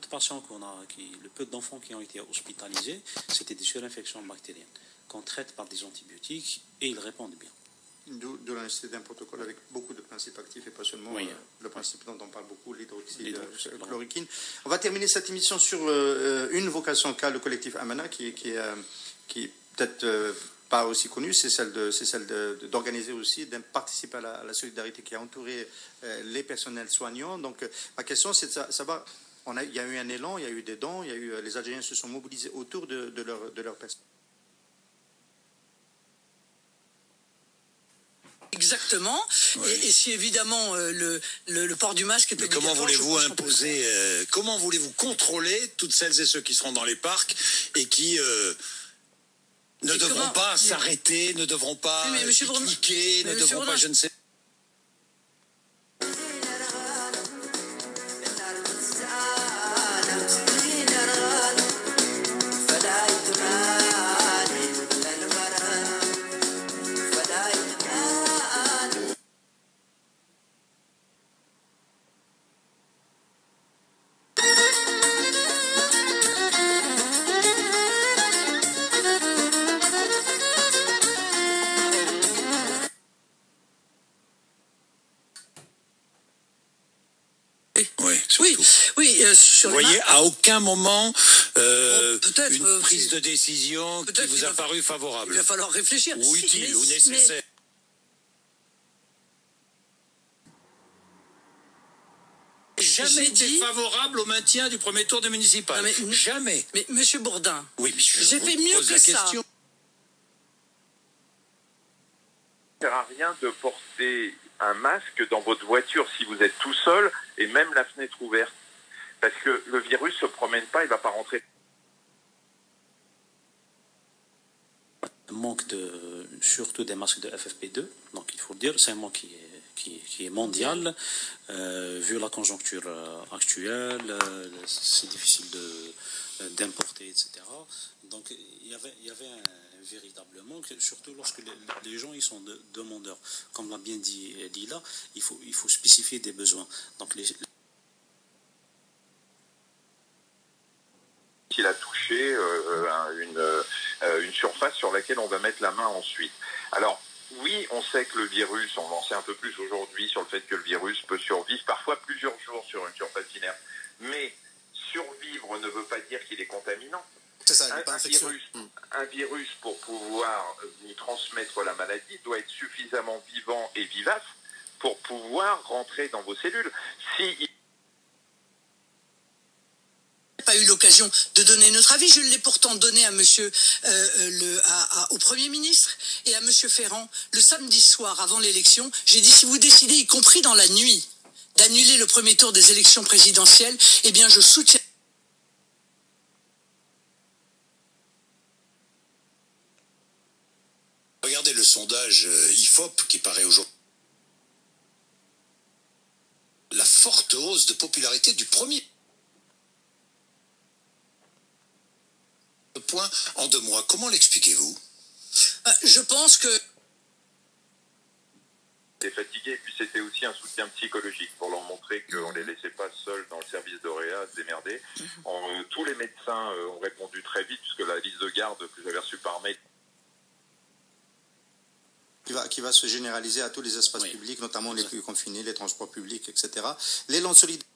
de patients le peu d'enfants qui ont été hospitalisés, c'était des surinfections bactériennes qu'on traite par des antibiotiques et ils répondent bien. D'où la d'un protocole avec beaucoup de principes actifs et pas seulement le principe dont on parle beaucoup, l'hydroxyde chloroquine. On va terminer cette émission sur une vocation qu'a le collectif Amana qui peut-être pas aussi connue, c'est celle d'organiser aussi, de participer à la solidarité qui a entouré les personnels soignants. Donc ma question c'est de savoir, il y a eu un élan, il y a eu des dons, les Algériens se sont mobilisés autour de leur personne. Exactement. Oui. Et si évidemment le port du masque est obligatoire. Mais comment voulez-vous imposer, comment voulez-vous contrôler toutes celles et ceux qui seront dans les parcs et qui ne devront pas s'arrêter, ne devront pas cliquer, ne devront pas, je ne sais. Vous voyez, à aucun moment une prise de décision qui vous a paru favorable. Il va falloir réfléchir. Ou utile, ou nécessaire. Jamais été favorable au maintien du premier tour des municipales. Jamais. Mais Monsieur Bourdin, oui, j'ai fait mieux que ça. Ça ne sert à rien de porter un masque dans votre voiture si vous êtes tout seul et même la fenêtre ouverte. Parce que le virus ne se promène pas, il ne va pas rentrer. Manque surtout des masques de FFP2, donc il faut le dire, c'est un manque qui est mondial. Vu la conjoncture actuelle, c'est difficile d'importer, etc. Donc il y avait un véritable manque, surtout lorsque les gens ils sont demandeurs. Comme l'a bien dit Lila, il faut spécifier des besoins. Donc il a touché une surface sur laquelle on va mettre la main ensuite. Alors, oui, on sait que le virus, on en sait un peu plus aujourd'hui sur le fait que le virus peut survivre parfois plusieurs jours sur une surface inerte. Mais survivre ne veut pas dire qu'il est contaminant. C'est ça, un virus, pour pouvoir vous transmettre la maladie, doit être suffisamment vivant et vivace pour pouvoir rentrer dans vos cellules. Si pas eu l'occasion de donner notre avis. Je l'ai pourtant donné à au Premier ministre et à Monsieur Ferrand le samedi soir avant l'élection. J'ai dit, si vous décidez, y compris dans la nuit, d'annuler le premier tour des élections présidentielles, eh bien je soutiens. Regardez le sondage IFOP qui paraît aujourd'hui. La forte hausse de popularité du premier point en 2 mois. Comment l'expliquez-vous? Je pense que... C'était fatigué, et puis c'était aussi un soutien psychologique pour leur montrer qu'on ne les laissait pas seuls dans le service de réa à se démerder. Tous les médecins ont répondu très vite, puisque la liste de garde que j'avais reçue par mail qui va se généraliser à tous les espaces publics, notamment les plus confinés, les transports publics, etc. L'élan de solidarité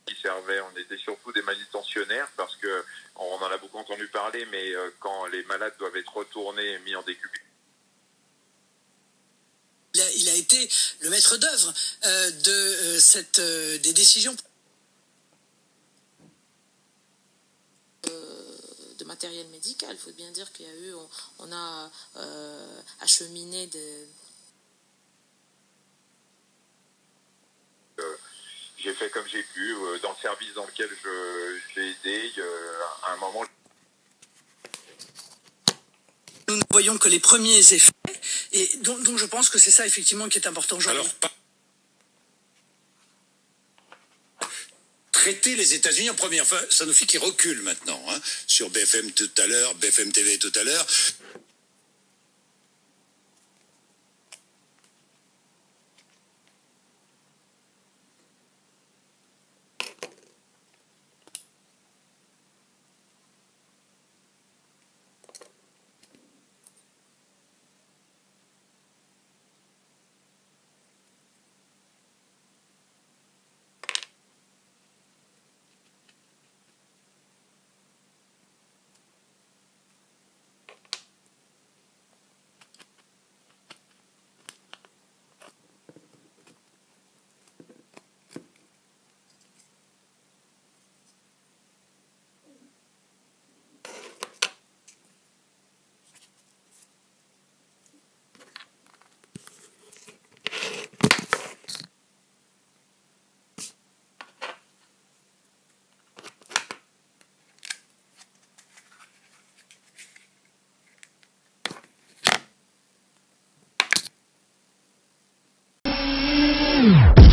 qui servait, on était surtout des manutentionnaires parce que on en a beaucoup entendu parler, mais quand les malades doivent être retournés et mis en décubité. Il a été le maître d'œuvre des décisions. De matériel médical, il faut bien dire qu'il y a eu, on a acheminé des... J'ai fait comme j'ai pu, dans le service dans lequel j'ai aidé, à un moment... Nous ne voyons que les premiers effets, et donc je pense que c'est ça effectivement qui est important aujourd'hui. Alors, traiter les États-Unis en premier. Enfin, Sanofi qui recule maintenant, hein, sur BFM tout à l'heure, BFM TV tout à l'heure. Bye.